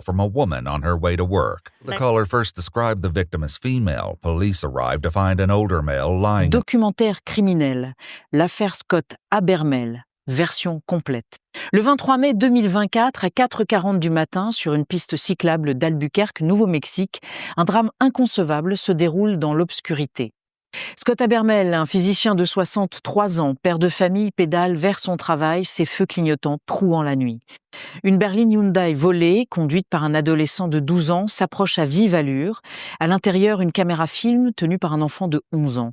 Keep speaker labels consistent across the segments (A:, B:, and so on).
A: from a woman on her way to work. The caller first described the victim as female. Police arrived to find an older male lying.
B: Documentaire criminel, l'affaire Scott Habermel, version complète. Le 23 mai 2024, à 4h40 du matin, sur une piste cyclable d'Albuquerque, Nouveau-Mexique, un drame inconcevable se déroule dans l'obscurité. Scott Habermel, un physicien de 63 ans, père de famille, pédale vers son travail, ses feux clignotants trouant la nuit. Une berline Hyundai volée, conduite par un adolescent de 12 ans, s'approche à vive allure. À l'intérieur, une caméra film tenue par un enfant de 11 ans.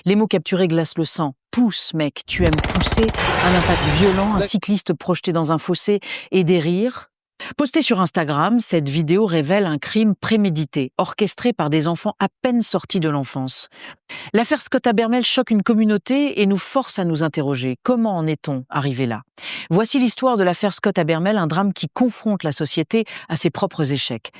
B: Les mots capturés glacent le sang. « Pousse, mec, tu aimes pousser ?» Un impact violent, un cycliste projeté dans un fossé et des rires. Postée sur Instagram, cette vidéo révèle un crime prémédité, orchestré par des enfants à peine sortis de l'enfance. L'affaire Scott Habermel choque une communauté et nous force à nous interroger. Comment en est-on arrivé là ? Voici l'histoire de l'affaire Scott Habermel, un drame qui confronte la société à ses propres échecs.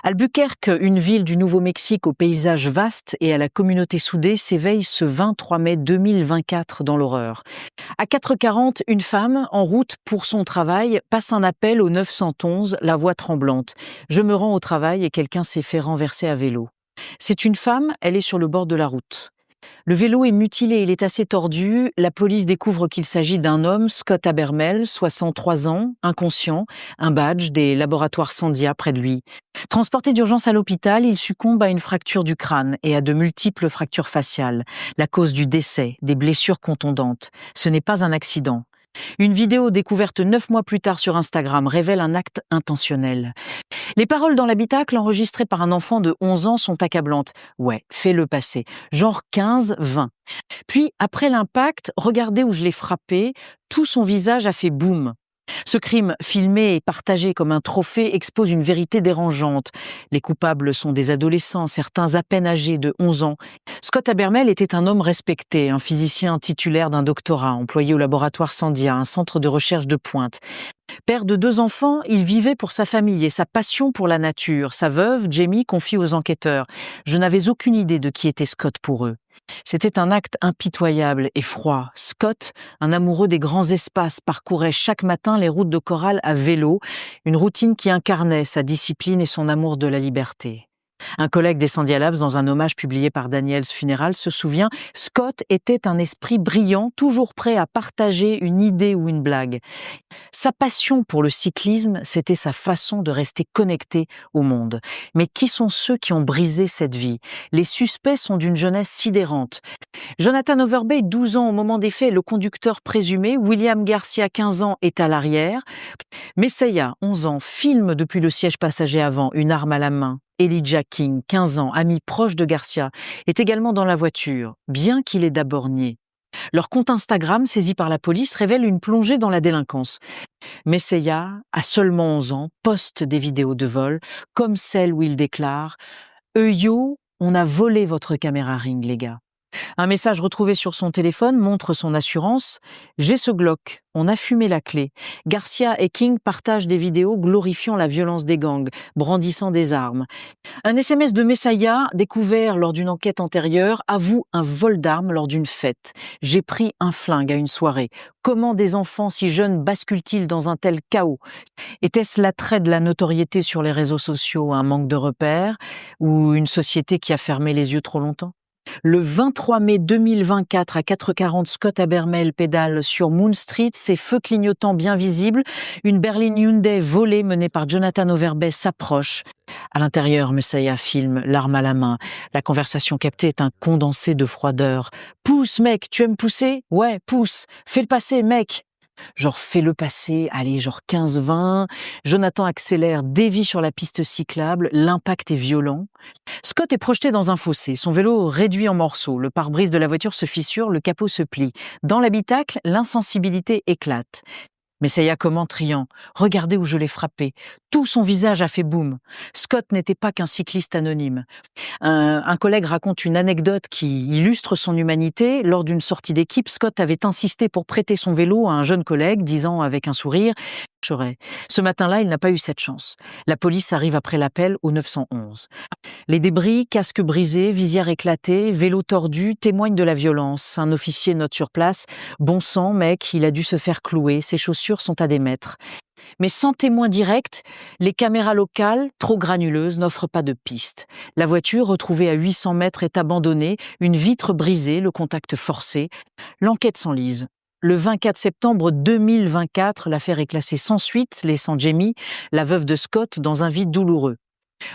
B: Albuquerque, une ville du Nouveau-Mexique au paysage vaste et à la communauté soudée, s'éveille ce 23 mai 2024 dans l'horreur. À 4h40, une femme, en route pour son travail, passe un appel au 911, la voix tremblante. « Je me rends au travail et quelqu'un s'est fait renverser à vélo. » C'est une femme, elle est sur le bord de la route. Le vélo est mutilé, il est assez tordu. La police découvre qu'il s'agit d'un homme, Scott Habermel, 63 ans, inconscient, un badge des laboratoires Sandia près de lui. Transporté d'urgence à l'hôpital, il succombe à une fracture du crâne et à de multiples fractures faciales. La cause du décès, des blessures contondantes. Ce n'est pas un accident. Une vidéo découverte 9 mois plus tard sur Instagram révèle un acte intentionnel. Les paroles dans l'habitacle enregistrées par un enfant de 11 ans sont accablantes. Ouais, fais-le passer. Genre 15, 20. Puis, après l'impact, regardez où je l'ai frappé, tout son visage a fait boum. Ce crime, filmé et partagé comme un trophée, expose une vérité dérangeante. Les coupables sont des adolescents, certains à peine âgés de 11 ans. Scott Habermel était un homme respecté, un physicien titulaire d'un doctorat, employé au laboratoire Sandia, un centre de recherche de pointe. Père de 2 enfants, il vivait pour sa famille et sa passion pour la nature. Sa veuve, Jamie, confie aux enquêteurs. Je n'avais aucune idée de qui était Scott pour eux. C'était un acte impitoyable et froid. Scott, un amoureux des grands espaces, parcourait chaque matin les routes de Coral à vélo, une routine qui incarnait sa discipline et son amour de la liberté. Un collègue des Sandia Labs, dans un hommage publié par Daniels Funeral, se souvient « Scott était un esprit brillant, toujours prêt à partager une idée ou une blague. Sa passion pour le cyclisme, c'était sa façon de rester connecté au monde. Mais qui sont ceux qui ont brisé cette vie ? Les suspects sont d'une jeunesse sidérante. Jonathan Overbay, 12 ans au moment des faits, le conducteur présumé. William Garcia, 15 ans, est à l'arrière. Messiah, 11 ans, filme depuis le siège passager avant, une arme à la main. Elijah King, 15 ans, ami proche de Garcia, est également dans la voiture, bien qu'il ait d'abord nié. Leur compte Instagram, saisi par la police, révèle une plongée dans la délinquance. Messiah, à seulement 11 ans, poste des vidéos de vol, comme celle où il déclare « Yo, on a volé votre caméra Ring, les gars ». Un message retrouvé sur son téléphone montre son assurance. « J'ai ce Glock, on a fumé la clé ». Garcia et King partagent des vidéos glorifiant la violence des gangs, brandissant des armes. Un SMS de Messiah, découvert lors d'une enquête antérieure, avoue un vol d'armes lors d'une fête. « J'ai pris un flingue à une soirée. Comment des enfants si jeunes basculent-ils dans un tel chaos ?» Était-ce l'attrait de la notoriété sur les réseaux sociaux, un manque de repères, ou une société qui a fermé les yeux trop longtemps ? Le 23 mai 2024 à 4h40, Scott Habermel pédale sur Moon Street, ses feux clignotants bien visibles. Une berline Hyundai volée menée par Jonathan Overbay s'approche. À l'intérieur, Messiah filme, l'arme à la main. La conversation captée est un condensé de froideur. « Pousse, mec, tu aimes pousser ? Ouais, pousse. Fais-le passer, mec !» Genre, fais-le passer, allez, genre 15-20. Jonathan accélère, dévie sur la piste cyclable, l'impact est violent. Scott est projeté dans un fossé, son vélo réduit en morceaux, le pare-brise de la voiture se fissure, le capot se plie. Dans l'habitacle, l'insensibilité éclate. Messiah commente riant. « Regardez où je l'ai frappé. Tout son visage a fait boum. » Scott n'était pas qu'un cycliste anonyme. Un collègue raconte une anecdote qui illustre son humanité. Lors d'une sortie d'équipe, Scott avait insisté pour prêter son vélo à un jeune collègue, disant avec un sourire Ce matin-là, il n'a pas eu cette chance. La police arrive après l'appel au 911. Les débris, casques brisés, visière éclatée, vélo tordu témoignent de la violence. Un officier note sur place « Bon sang, mec, il a dû se faire clouer, ses chaussures sont à des mètres ». Mais sans témoin direct, les caméras locales, trop granuleuses, n'offrent pas de piste. La voiture, retrouvée à 800 mètres, est abandonnée, une vitre brisée, le contact forcé. L'enquête s'enlise. Le 24 septembre 2024, l'affaire est classée sans suite, laissant Jamie, la veuve de Scott, dans un vide douloureux.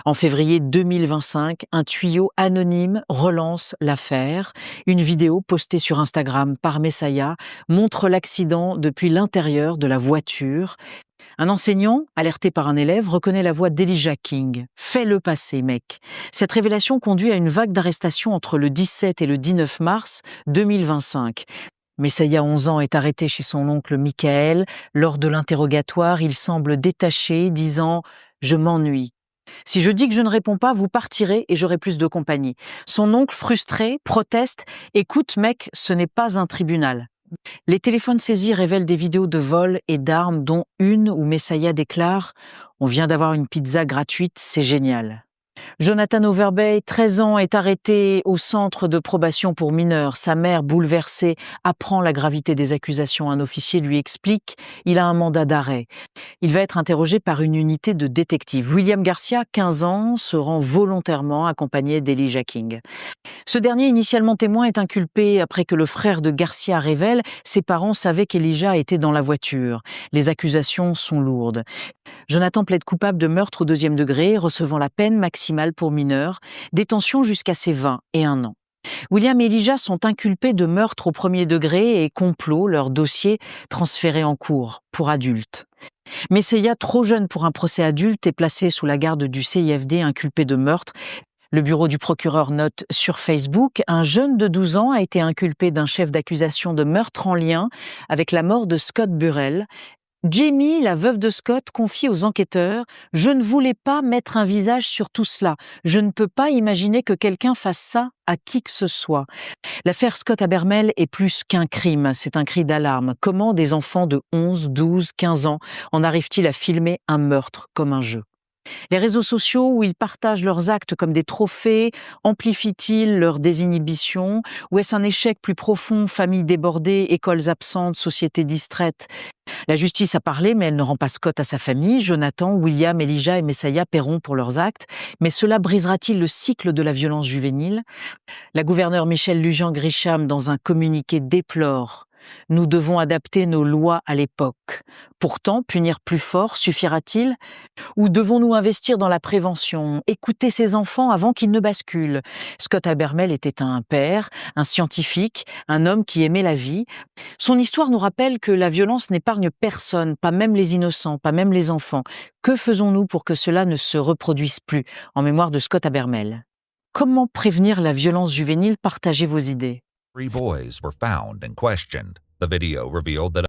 B: En février 2025, un tuyau anonyme relance l'affaire. Une vidéo postée sur Instagram par Messiah montre l'accident depuis l'intérieur de la voiture. Un enseignant, alerté par un élève, reconnaît la voix d'Elijah King. « Fais-le passer, mec !» Cette révélation conduit à une vague d'arrestations entre le 17 et le 19 mars 2025. Messiah, 11 ans, est arrêté chez son oncle Michael. Lors de l'interrogatoire, il semble détaché, disant « Je m'ennuie. Si je dis que je ne réponds pas, vous partirez et j'aurai plus de compagnie. » Son oncle, frustré, proteste « Écoute, mec, ce n'est pas un tribunal. » Les téléphones saisis révèlent des vidéos de vols et d'armes, dont une où Messiah déclare « On vient d'avoir une pizza gratuite, c'est génial ». Jonathan Overbay, 13 ans, est arrêté au centre de probation pour mineurs. Sa mère, bouleversée, apprend la gravité des accusations. Un officier lui explique il a un mandat d'arrêt. Il va être interrogé par une unité de détectives. William Garcia, 15 ans, se rend volontairement accompagné d'Elijah King. Ce dernier, initialement témoin, est inculpé après que le frère de Garcia révèle ses parents savaient qu'Elijah était dans la voiture. Les accusations sont lourdes. Jonathan plaide coupable de meurtre au 2e degré, recevant la peine maximale pour mineur, détention jusqu'à ses 21 ans. William et Elijah sont inculpés de meurtre au 1er degré et complot, leur dossier transféré en cours pour adultes. Messiah, trop jeune pour un procès adulte, est placé sous la garde du CIFD inculpé de meurtre. Le bureau du procureur note sur Facebook, un jeune de 12 ans a été inculpé d'un chef d'accusation de meurtre en lien avec la mort de Scott Burrell. Jamie, la veuve de Scott, confie aux enquêteurs « Je ne voulais pas mettre un visage sur tout cela. Je ne peux pas imaginer que quelqu'un fasse ça à qui que ce soit. » L'affaire Scott Abermel est plus qu'un crime, c'est un cri d'alarme. Comment des enfants de 11, 12, 15 ans en arrivent-ils à filmer un meurtre comme un jeu ? Les réseaux sociaux où ils partagent leurs actes comme des trophées, amplifient-ils leur désinhibition ? Ou est-ce un échec plus profond, familles débordées, écoles absentes, société distraite ? La justice a parlé, mais elle ne rend pas Scott à sa famille. Jonathan, William, Elijah et Messiah paieront pour leurs actes. Mais cela brisera-t-il le cycle de la violence juvénile ? La gouverneure Michèle Lujan-Grisham, dans un communiqué, déplore « Nous devons adapter nos lois à l'époque. Pourtant, punir plus fort suffira-t-il ? Ou devons-nous investir dans la prévention, écouter ces enfants avant qu'ils ne basculent ?» Scott Abermel était un père, un scientifique, un homme qui aimait la vie. Son histoire nous rappelle que la violence n'épargne personne, pas même les innocents, pas même les enfants. Que faisons-nous pour que cela ne se reproduise plus ? En mémoire de Scott Abermel. Comment prévenir la violence juvénile ? Partagez vos idées.
A: 3 boys were found and questioned. The video revealed that